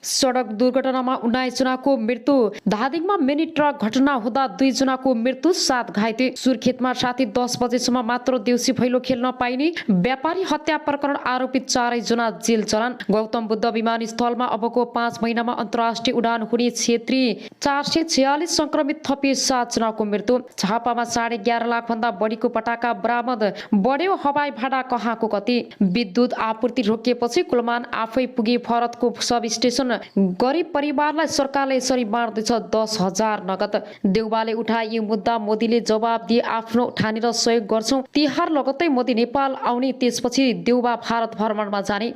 सडक दुर्घटनामा 19 जनाको मृत्यु। धादिङमा मिनी ट्रक घटना हुँदा 2 जनाको मृत्यु, 7 घाइते। सुर्खेतमा राति 10 बजेसम्म मात्र देउसी भैलो खेल्न पाइने। व्यापारी हत्या प्रकरण आरोपित 4 जना जेल चलान। गौतम बुद्ध विमानस्थलमा अबको 5 महिनामा अन्तर्राष्ट्रिय उडान हुने क्षेत्री। 446 संक्रमित थपिए, 7 जनाको मृत्यु। झापामा 11.5 लाख भन्दा बढीको पटाका बरामद। बढ्यो हवाई भाडा कहाँको कति। विद्युत आपूर्ति रोकिएपछि कुलमान आफै पुगे भरतको सब स्टेशन। गरिब परिवारलाई सरकारले यसरी बाँड्दैछ 10,000 नगद। देउबाले उठाए यो मुद्दा, मोदीले जवाब दिए आफ्नो ठानेर सहयोग गर्छौं। तिहार लगत्तै मोदी नेपाल आउने, त्यसपछि देउबा भारत भ्रमणमा जाने।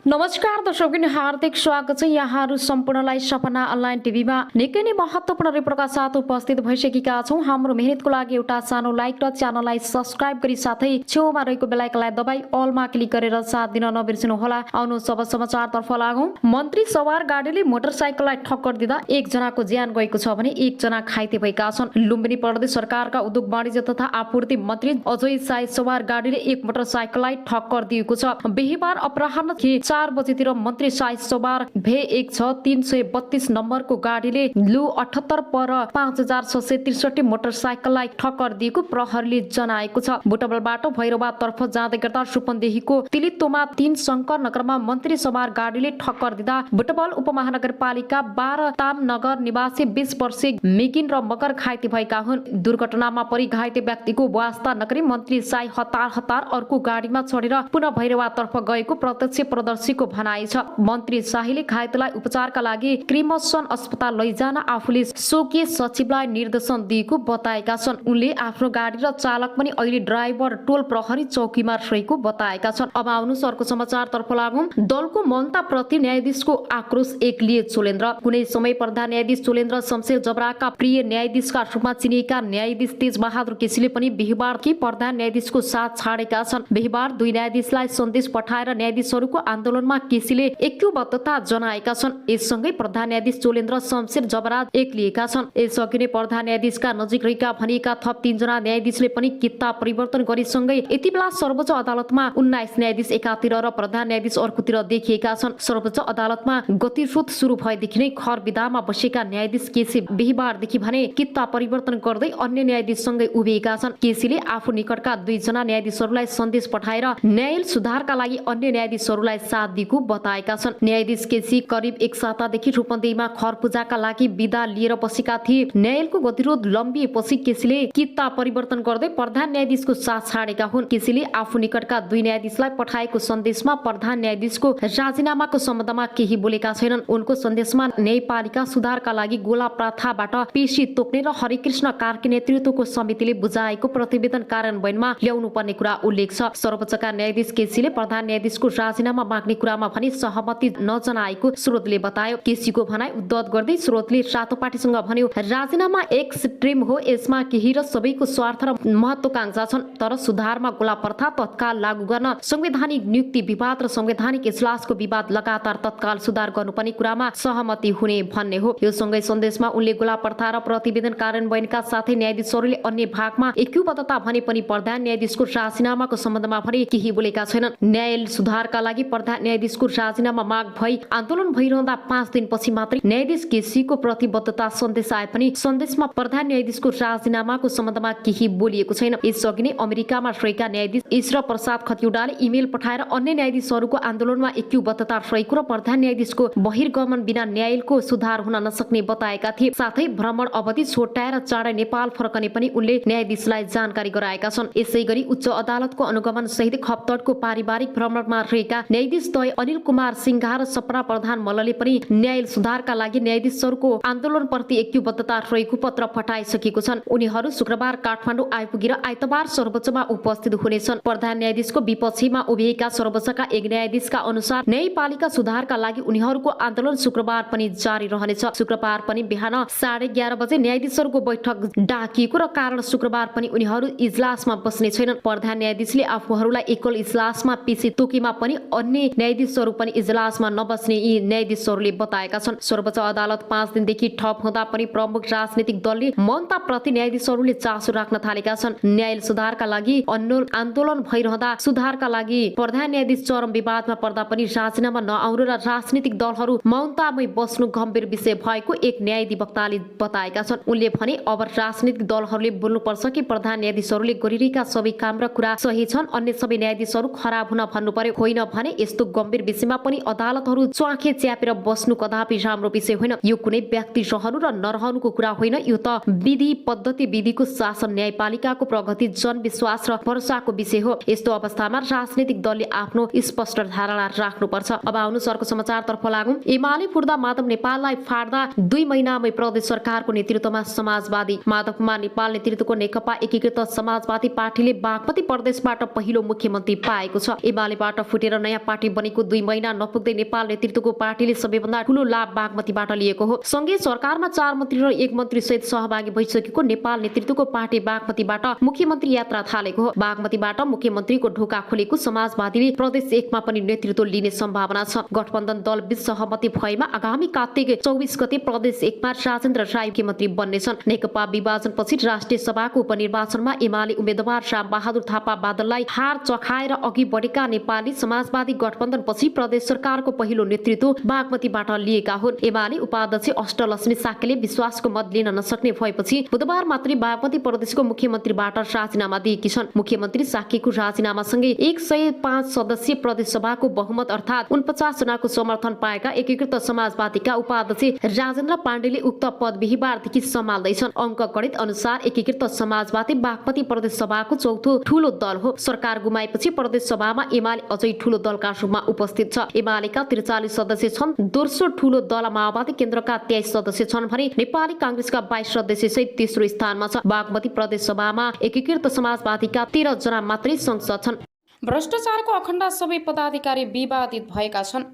नमस्कार दर्शक, हार्दिक स्वागत छ यहाँहरू सम्पूर्णलाई सपना अनलाइन टिभीमा। निकै नै महत्त्वपूर्ण रिपोर्टका साथ उपस्थित भइसकेका छौं। हाम्रो मेहनतको लागि एउटा सानो लाइक र च्यानललाई सब्स्क्राइब गरी साथै छेउमा रहेको बेल आइकनलाई दबाई अलमा क्लिक गरेर साथ दिन नबिर्सनु होला। आउनु सब समाचारतर्फ लागौं। मन्त्री सवार गाडीले मोटरसाइकललाई ठक्कर दिँदा 1 जनाको ज्यान गएको छ भने 1 जना घाइते भएका छन्। लुम्बिनी प्रदेश सरकारका उद्योग वाणिज्य तथा आपूर्ति मन्त्री अजय साई सवार गाडीले एक मोटरसाइकललाई ठक्कर दिएको छ। बिहीबार अपराह्न 4 बजेतिर मन्त्री साई सवार VX332 नम्बरको गाडीले लु 78 पर 5663 मोटरसाइकललाई ठक्कर दिएको प्रहरीले जनाएको छ। बुटवलबाट भैरवातर्फ जाँदै गर्दा सुपन्देहीको तिलितोमा 3 शङ्कर नगरमा मन्त्री सवार गाडीले ठक्कर दिँदा बुटवल उपमहानगरपालिका 12 ताम नगर निवासी 20 वर्षीय मिगिन र मगर घाइते भएका हुन्। दुर्घटनामा परि घाइते व्यक्तिको वास्ता नगरी मन्त्री साई हतार अर्को गाडीमा चढेर पुनः भैरवातर्फ गएको प्रत्यक्षदर्शीको भनाइ छ। मन्त्री शाहीले घाइतेलाई उपचारका लागि क्रिमसन अस्पताल लैजान आफूले स्वकीय सचिवलाई निर्देशन दिएको बताएका छन्। उनले आफ्नो गाडी र चालक पनि अहिले ड्राइभर टोल प्रहरी चौकीमा रहेको बताएका छन्। अब आउनुहोस् अर्को समाचारतर्फ लागौं। दलको मन्ता प्रति न्यायाधीशको आक्रोश एक्लिए चोलेन्द्र। कुनै समय प्रधान न्यायाधीश चोलेन्द्र शमशेर जबराका प्रिय न्यायाधीशका रूपमा चिनिएका न्यायाधीश तेज बहादुर केसीले पनि बिहीबारकी प्रधान न्यायाधीशको साथ छाडेका छन्। बिहीबार 2 न्यायाधीशलाई सन्देश पठाएर न्यायाधीशहरूको आन्दोलनमा केसीले ऐक्यबद्धता जनाएका छन्। यससँगै प्रधान न्यायाधीश चोलेन्द्र शमशेर जबराज एक्लिएका छन्। यसअघि नै प्रधान न्यायाधीशका नजिक रहेका भनिएका थप 3 जना न्यायाधीशले पनि किता परिवर्तन गरेसँगै यति बेला सर्वोच्च अदालतमा 19 न्यायाधीश एकातिर र प्रधान न्यायाधीश अर्कोतिर देखिएका छन्। सर्वोच्च अदालतमा गतिरोध सुरु भएदेखि नै खर विधामा बसेका न्यायाधीश केसी बिहीबारदेखि भने किता परिवर्तन गर्दै अन्य न्यायाधीशसँगै उभिएका छन्। केसीले आफू निकटका 2 जना न्यायाधीशहरूलाई सन्देश पठाएर न्याय सुधारका लागि अन्य न्यायाधीशहरूलाई साथ दिएको बताएका छन्। न्यायाधीश केसी करिब 1 सातादेखि रूपन्देहीमा खर पूजाका लागि बिदा लिएर बसेका थिए। न्यायालयको गतिरोध लम्बिएपछि केसीले किता परिवर्तन गर्दै प्रधान न्यायाधीशको साथ छाडेका हुन्। केसीले आफू निकटका 2 न्यायाधीशलाई पठाएको सन्देशमा प्रधान न्यायाधीशको राजीनामाको सम्बन्धमा केही बोलेका छैनन्। उनको सन्देशमा न्यायपालिका सुधारका लागि गोला प्रथाबाट पेशी तोक्ने र हरिकृष्ण कार्की नेतृत्वको समितिले बुझाएको प्रतिवेदन कार्यान्वयनमा ल्याउनु पर्ने कुरा उल्लेख छ। सर्वोच्चका न्यायाधीश केसीले प्रधान न्यायाधीशको राजीनामा माग्ने कुरामा पनि सहमति नजनाएको स्रोतले बतायो। केसीको भनाइ उद्धत गर्दै स्रोतले रातो पार्टीसँग भन्यो, राजीनामा एक्सट्रिम हो, यसमा केही र सबैको स्वार्थ र महत्वाकांक्षा छन्, तर सुधारमा गोला प्रथा तत्काल लागू गर्न, संवैधानिक नियुक्ति विवाद र संवैधानिक इजलासको विवाद लगातार तत्काल सुधार गर्नुपर्ने कुरामा सहमति हुने भन्ने हो। यो सँगै सन्देशमा उनले गोला प्रथा र प्रतिवेदन कार्यान्वयनका साथै न्यायाधीशहरूले अन्य भागमा ऐक्यबद्धता भने पनि प्रधान न्यायाधीशको राजीनामाको सम्बन्धमा भने केही बोलेका छैनन्। न्याय सुधारका लागि प्रधान न्यायाधीशको राजीनामा माग भई आन्दोलन भइरहँदा 5 दिनपछि मात्रै न्यायाधीश केसीको प्रतिबद्धता सन्देश आए पनि सन्देशमा प्रधान न्यायाधीशको राजीनामाको सम्बन्धमा केही बोलिएको छैन। यसअघि नै अमेरिकामा रहेका न्यायाधीश ईश्वर प्रसाद खतिवडाले इमेल पठाएर अन्य न्यायाधीशहरूको आन्दोलनमा ऐक्यबद्धता रहेको र प्रधान न्यायाधीशको बहिर्गमन बिना न्यायालयको सुधार हुन नसक्ने बताएका थिए। साथै भ्रमण अवधि छोटाएर चाँडै नेपाल फर्कने पनि उनले न्यायाधीशलाई जानकारी गराएका छन्। यसैगरी उच्च अदालतको अनुगमन सहित खप्तडको पारिवारिक भ्रमणमा रहेका न्यायाधीश द्वय अनिल कुमार सिंघा र सपना प्रधान मल्लले पनि न्याय सुधारका लागि न्यायाधीशहरूको आन्दोलनप्रति ऐक्यबद्धता रहेको पत्र पठाइसकेको छन्। उनीहरू शुक्रबार काठमाडौँ आइपुगेर आइतबार सर्वोच्चमा उपस्थित हुनेछन्। प्रधान न्यायाधीशको विपक्षीमा उभिएका सर्वोच्चका एक न्यायाधीशका अनुसार न्यायपालिका सुधारका लागि उनीहरूको आन्दोलन शुक्रबार पनि जारी रहनेछ। शुक्रबार पनि बिहान 11:30 बजे न्यायाधीशहरूको बैठक डाकिएको र कारण शुक्रबार पनि उनीहरू इजलासमा बस्ने छैनन्। प्रधान न्यायाधीशले आफूहरूलाई एकल इजलासमा पेशी तोकेमा पनि अन्य न्यायाधीशहरू पनि इजलासमा नबस्ने यी न्यायाधीशहरूले बताएका छन्। सर्वोच्च अदालत 5 दिनदेखि ठप हुँदा पनि प्रमुख राजनीतिक दलले मौनताप्रति न्यायाधीशहरूले चासो राख्न थालेका छन्। न्याय सुधारका लागि आन्दोलन भइरहँदा सुधारका लागि प्रधान न्यायाधीश चरम विवादमा पर्दा पनि राजीनामा नआउनु र राजनीतिक दलहरू मौनतामै बस्नु गम्भीर विषय भएको एक न्यायाधिवक्ताले बताएका छन्। उनले भने अब राजनीतिक दलहरूले बोल्नुपर्छ कि प्रधान न्यायाधीशहरूले गरिरहेका सबै काम र कुरा सही छन्, अन्य सबै न्यायाधीशहरू खराब हुन भन्नु पर्यो, होइन भने यस्तो गम्भीर विषयमा पनि अदालतहरू च्वाखे च्यापेर बस्नु कदापि राम्रो विषय होइन। यो कुनै व्यक्ति रहनु र नरहनुको कुरा होइन, यो त विधि पद्धति विधिको शासन न्यायपालिकाको प्रगति जनविश्वास र भरोसाको विषय हो। यस्तो अवस्थामा राजनीतिक दलले आफ्नो स्पष्ट धारणा राख्नुपर्छ। अब आउनुहोस् अर्को समाचारतर्फ लागौं। एमाले फुर्दा माधव नेपाललाई फाड्दा 2 महिनामै प्रदेश सरकारको नेतृत्वमा समाजवादी माधव कुमार नेपाल नेतृत्वको नेकपा एकीकृत समाजवादी पार्टीले बागमती प्रदेशबाट पहिलो मुख्यमन्त्री पाएको छ। एमालेबाट फुटेर नयाँ पार्टी बनेको 2 महिना नपुग्दै नेपाल नेतृत्वको पार्टीले सबैभन्दा ठूलो लाभ बागमतीबाट लिएको हो। सँगै सरकारमा 4 मन्त्री र 1 मन्त्री सहित सहभागी भइसकेको नेपाल नेतृत्वको पार्टी बागमतीबाट मुख्यमन्त्री यात्रा थालेको हो। बागमतीबाट मुख्यमन्त्रीको ढोका खोलेको समाजवादीले प्रदेश 1 मा पनि नेतृत्व लिने सम्भावना छ। गठबन्धन दल बीच सहमति भएमा आगामी कार्तिक 24 गते प्रदेश 1 मा राजेन्द्र राई मुख्यमन्त्री बन्नेछन्। नेकपा विभाजनपछि राष्ट्रिय सभाको उपनिर्वाचनमा एमाले उम्मेद्वार राम बहादुर थापा बादललाई हार चखाएर अघि बढेका नेपाली समाजवादी गठबन्धनपछि प्रदेश सरकारको पहिलो नेतृत्व बागमतीबाट लिएका हुन्। एमाले उपाध्यक्ष अष्टलक्ष्मी साक्यले विश्वासको मत लिन नसक्ने भएपछि बुधबार मात्रै बागमती प्रदेशको मुख्यमन्त्रीबाट राजीनामा दिएकी छन्। मुख्यमन्त्री साक्यको राजीनामासँगै 105 सदस्यीय प्रदेश सभाको बहुमत अर्थात् 49 जनाको समर्थन पाएका एकीकृत समाजवादीका उपाध्यक्ष राजेन्द्र पाण्डेले उक्त पद बिहीबारदेखि सम्हाल्दैछन्। अङ्क गणित अनुसार एकीकृत समाजवादी बागमती प्रदेश सभाको चौथो ठूलो दल हो। सरकार गुमाएपछि प्रदेश सभामा एमाले अझै ठूलो दलका रूपमा उपस्थित छ। एमालेका 43 सदस्य छन्। दोस्रो ठूलो दल माओवादी केन्द्रका 23 सदस्य छन् भने नेपाली कांग्रेसका 22 सदस्य सहित तेस्रो स्थानमा छ। बागमती प्रदेश सभामा एकीकृत समाजवादीका 13 जना मात्रै संसद छन्। भ्रष्टाचारको अखण्ड सबै पदाधिकारी विवादित भएका छन्।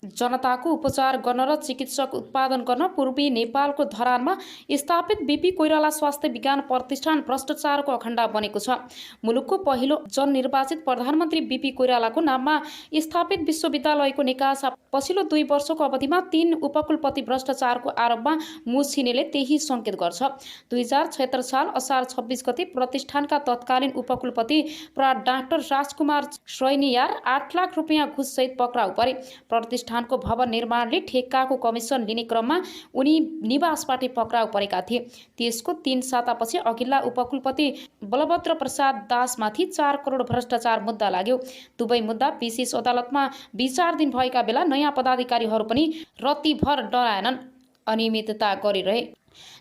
जनताको उपचार गर्न र चिकित्सक उत्पादन गर्न पूर्वी नेपालको धरानमा स्थापित बीपी कोइराला स्वास्थ्य विज्ञान प्रतिष्ठान भ्रष्टाचारको अखण्ड बनेको छ। मुलुकको पहिलो जननिर्वाचित प्रधानमन्त्री बीपी कोइरालाको नाममा स्थापित विश्वविद्यालयको निकासा पछिल्लो 2 वर्षको अवधिमा 3 उपकुलपति भ्रष्टाचारको आरोपमा मुछिनेले त्यही संकेत गर्छ। 2076 साल असार 26 गते प्रतिष्ठानका तत्कालीन उपकुलपति प्रा डाक्टर राजकुमार श्रैनियार 8 लाख रुपियाँ घुससहित पक्राउ परे। प्रतिष्ठानको भवन निर्माणले ठेक्काको कमिसन लिने क्रममा उनी निवासबाट पक्राउ परेका थिए। त्यसको 3 सातापछि अघिल्ला उपकुलपति बलभद्र प्रसाद दासमाथि 4 करोड भ्रष्टाचार मुद्दा लाग्यो। दुवै मुद्दा विशेष अदालतमा विचाराधीन भएका बेला नयाँ पदाधिकारीहरू पनि रत्तीभर डराएनन्, अनियमितता गरिरहे।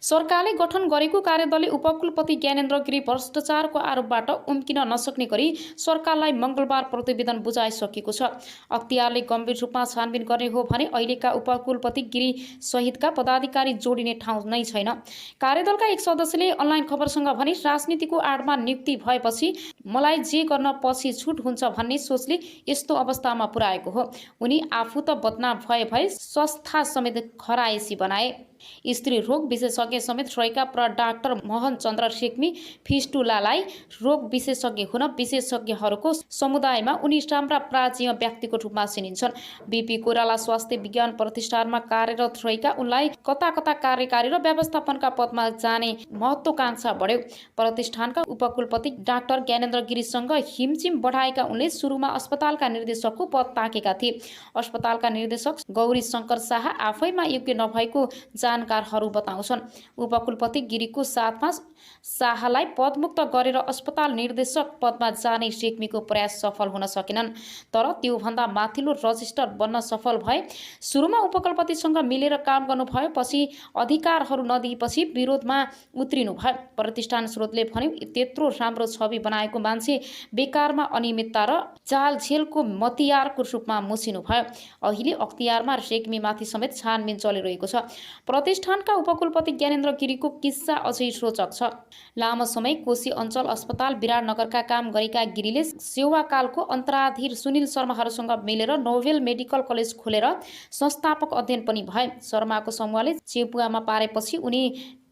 सरकारले गठन गरेको कार्यदलले उपकुलपति ज्ञानेन्द्र गिरी भ्रष्टाचारको आरोपबाट उम्किन नसक्ने गरी सरकारलाई मंगलबार प्रतिवेदन बुझाइसकेको छ। अख्तियारले गम्भीर रूपमा छानबिन गर्ने हो भने अहिलेका उपकुलपति गिरी सहितका पदाधिकारी जोडिने ठाउँ नै छैन। कार्यदलका एक सदस्यले अनलाइन खबरसँग भने राजनीतिको आडमा नियुक्ति भएपछि मलाई जे गर्न पछि छुट हुन्छ भन्ने सोचले यस्तो अवस्थामा पुर्याएको हो। उनी आफू त बदनाम भए संस्था समेत खराएसी बनाए। स्त्री रोग विशेषज्ञ समेत रहेका प्र डाक्टर मोहन चन्द्र रेग्मी फिस्टुलालाई रोग विशेषज्ञ हुन विशेषज्ञहरूको समुदायमा उनी राम्रा प्राचीन व्यक्तिको रूपमा चिनिन्छन्। बीपी कोइराला स्वास्थ्य विज्ञान प्रतिष्ठानमा कार्यरत रहेका उनलाई कता कता कार्यकारी र व्यवस्थापनका पदमा जाने महत्त्वाकांक्षा बढ्यो। प्रतिष्ठानका उपकुलपति डाक्टर ज्ञानेन्द्र गिरीसँग हिमचिम बढाएका उनले सुरुमा अस्पतालका निर्देशकको पद ताकेका थिए। अस्पतालका निर्देशक गौरी शङ्कर शाह आफैमा योग्य नभएको जानकारहरू बताउँछन्। उपकुलपति गिरीको साथमा शाहलाई पदमुक्त गरेर अस्पताल निर्देशक पदमा जाने रेग्मीको प्रयास सफल हुन सकेनन्, तर त्योभन्दा माथिल्लो रजिस्टर बन्न सफल भए। सुरुमा उपकुलपतिसँग मिलेर काम गर्नुभयो, पछि अधिकारहरू नदिएपछि विरोधमा उत्रिनु भयो। प्रतिष्ठान स्रोतले भन्यो त्यत्रो राम्रो छवि बनाएको मान्छे बेकारमा अनियमितता र चालझेलको मतियारको रूपमा मुछिनु भयो। अहिले अख्तियारमा रेग्मीमाथि समेत छानबिन चलिरहेको छ। प्रतिष्ठानका उपकुलपति ज्ञानेन्द्र गिरीको किस्सा अझै रोचक छ। लामो समय कोशी अञ्चल अस्पताल विराटनगरका काम गरेका गिरीले सेवाकालको अन्तराधीर सुनिल शर्माहरूसँग मिलेर नोभेल मेडिकल कलेज खोलेर संस्थापक अध्ययन पनि भए। शर्माको समूहले चेपुवामा पारेपछि उनी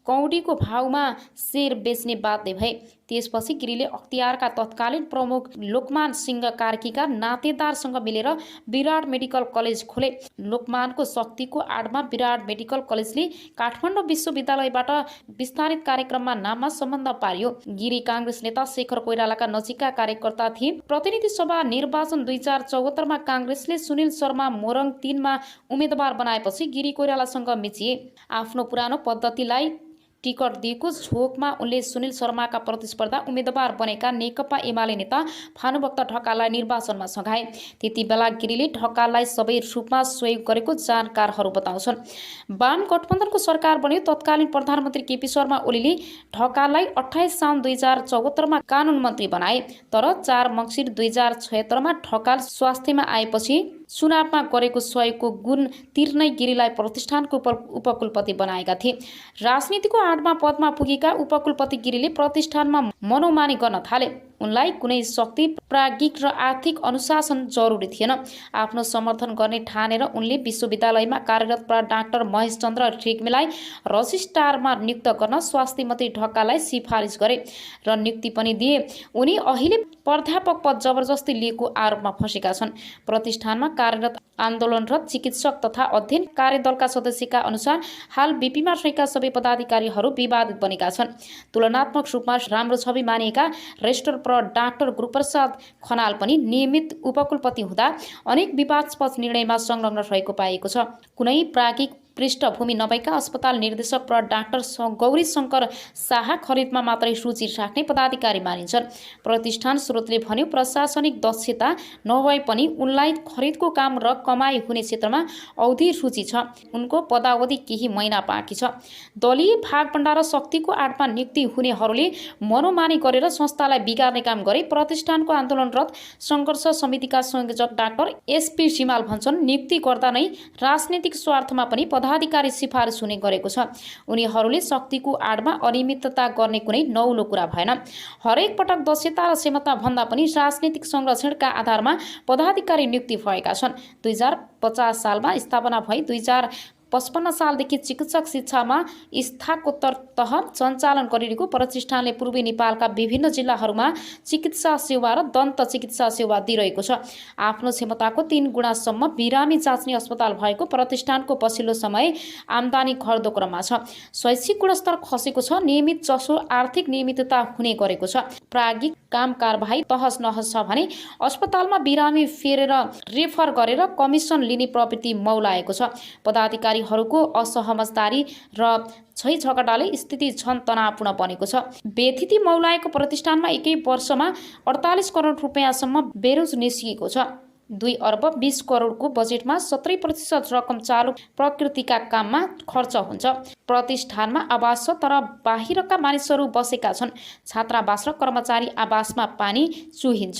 कौडीको भावमा सेयर बेच्ने बाध्य भए। त्यसपछि गिरीले अख्तियारका तत्कालीन प्रमुख लोकमान सिंह कार्कीका नातेदारसँग मिलेर विराट मेडिकल कलेज खोले। लोकमानको शक्तिको आडमा विराट मेडिकल कलेजले काठमाडौँ विश्वविद्यालयबाट विस्तारित कार्यक्रममा नाममा सम्बन्ध पारियो। गिरी काङ्ग्रेस नेता शेखर कोइरालाका नजिकका कार्यकर्ता थिए। प्रतिनिधि सभा निर्वाचन 2074 मा काङ्ग्रेसले सुनिल शर्मा मोरङ 3 मा उम्मेदवार बनाएपछि गिरी कोइरालासँग मिचिए। आफ्नो पुरानो पद्धतिलाई टिकट दिएको झोकमा उनले सुनिल शर्माका प्रतिस्पर्धा उम्मेदवार बनेका नेकपा एमाले नेता भानुभक्त ढकाललाई निर्वाचनमा सघाए। त्यति बेला गिरीले ढकाललाई सबै रूपमा सहयोग गरेको जानकारहरू बताउँछन्। वाम गठबन्धनको सरकार बन्यो। तत्कालीन प्रधानमन्त्री केपी शर्मा ओलीले ढकाललाई 28 साउन 2074 मा कानुन मन्त्री बनाए। तर 4 मङ्सिर 2076 मा ढकाल स्वास्थ्यमा आएपछि चुनावमा गरेको सहयोगको गुण तिर्नै गिरीलाई प्रतिष्ठानको उपकुलपति बनाएका थिए। राजनीतिको आडमा पदमा पुगेका उपकुलपति गिरीले प्रतिष्ठानमा मनोमानी गर्न थाले। उनलाई कुनै शक्ति, प्राज्ञिक र आर्थिक अनुशासन जरुरी थिएन। आफ्नो समर्थन गर्ने ठानेर उनले विश्वविद्यालयमा कार्यरत डाक्टर महेश चन्द्र रेग्मीलाई रजिस्ट्रारमा नियुक्त गर्न स्वास्थ्य मन्त्री ढकाललाई सिफारिस गरे र नियुक्ति पनि दिए। उनी अहिले प्राध्यापक पद जबरजस्ती लिएको आरोपमा फँसेका छन्। प्रतिष्ठानमा कार्यरत आन्दोलनरत चिकित्सक तथा अध्ययन कार्यदलका सदस्यका अनुसार हाल बीपीमा रहेका सबै पदाधिकारीहरू विवादित बनेका छन्। तुलनात्मक रूपमा राम्रो छवि मानिएका रेजिस्ट्रार डाक्टर गुरुप्रसाद खनाल पनि नियमित उपकुलपति हुँदा अनेक विवादास्पद निर्णयमा संलग्न रहेको पाइएको छ। कुनै प्राज्ञिक पृष्ठभूमि नभएका अस्पताल निर्देशक डाक्टर गौरी शङ्कर शाह खरिदमा मात्रै रुचि राख्ने पदाधिकारी मानिन्छन्। प्रतिष्ठान स्रोतले भन्यो प्रशासनिक दक्षता नभए पनि उनलाई खरिदको काम र कमाई हुने क्षेत्रमा औधी रुचि छ। उनको पदावधि केही महिना बाँकी छ। दलीय भागभण्डा र शक्तिको आडमा नियुक्ति हुनेहरूले मनोमानी गरेर संस्थालाई बिगार्ने काम गरे। प्रतिष्ठानको आन्दोलनरत सङ्घर्ष समितिका संयोजक डाक्टर एसपी सिमाल भन्छन् नियुक्ति गर्दा नै राजनीतिक स्वार्थमा पनि पदाधिकारी सिफारिस हुने गरेको छ। उनीहरूले शक्तिको आडमा अनियमितता गर्ने कुनै नौलो कुरा भएन। हरेक पटक दक्षता र क्षमता भन्दा पनि राजनीतिक संरक्षणका आधारमा पदाधिकारी नियुक्ति भएका छन्। 2050 सालमा स्थापना भई 2055 सालदेखि चिकित्सक शिक्षामा स्नातकोत्तर तह सञ्चालन गरिरहेको प्रतिष्ठानले पूर्वी नेपालका विभिन्न जिल्लाहरूमा चिकित्सा सेवा र दन्त चिकित्सा सेवा दिइरहेको छ। आफ्नो क्षमताको 3 गुणासम्म बिरामी जाँच्ने अस्पताल भएको प्रतिष्ठानको पछिल्लो समय आम्दानी घट्दो क्रममा छ। शैक्षिक गुणस्तर खसेको छ। नियमित जसो आर्थिक नियमितता हुने गरेको छ। प्राज्ञिक काम कारबाही तहस नहस छ भने अस्पतालमा बिरामी फेरेर रेफर गरेर कमिसन लिने प्रवृत्ति मौलाएको छ। पदाधिकारीहरूको असहमतदारी र छै झगडाले स्थिति झन तनावपूर्ण बनेको छ। बेथिति मौलाएको प्रतिष्ठानमा एकै वर्षमा 48 करोड रुपियाँसम्म बेरोज निस्किएको छ। 2 अर्ब 20 करोडको बजेटमा 70% रकम चालु प्रकृतिका काममा खर्च हुन्छ। प्रतिष्ठानमा आवास छ तर बाहिरका मानिसहरू बसेका छन्। छात्रावास र कर्मचारी आवासमा पानी चुहिन्छ।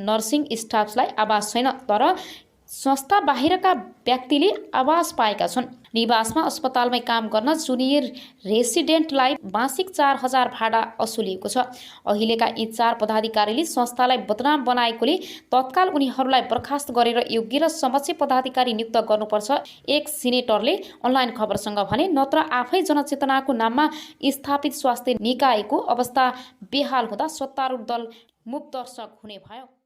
नर्सिङ स्टाफलाई आवास छैन तर संस्था बाहिरका व्यक्तिले आवास पाएका छन्। निवासमा अस्पतालमै काम गर्न जुनियर रेसिडेन्टलाई मासिक 4000 भाडा असुलिएको छ। अहिलेका यी 4 पदाधिकारीले संस्थालाई बदनाम बनाएकोले तत्काल उनीहरूलाई बर्खास्त गरेर योग्य र समक्ष पदाधिकारी नियुक्त गर्नुपर्छ। एक सिनेटरले अनलाइन खबरसँग भने नत्र आफै जनचेतनाको नाममा स्थापित स्वास्थ्य निकायको अवस्था बेहाल हुँदा सत्तारूढ दल मूक दर्शक हुने भयो।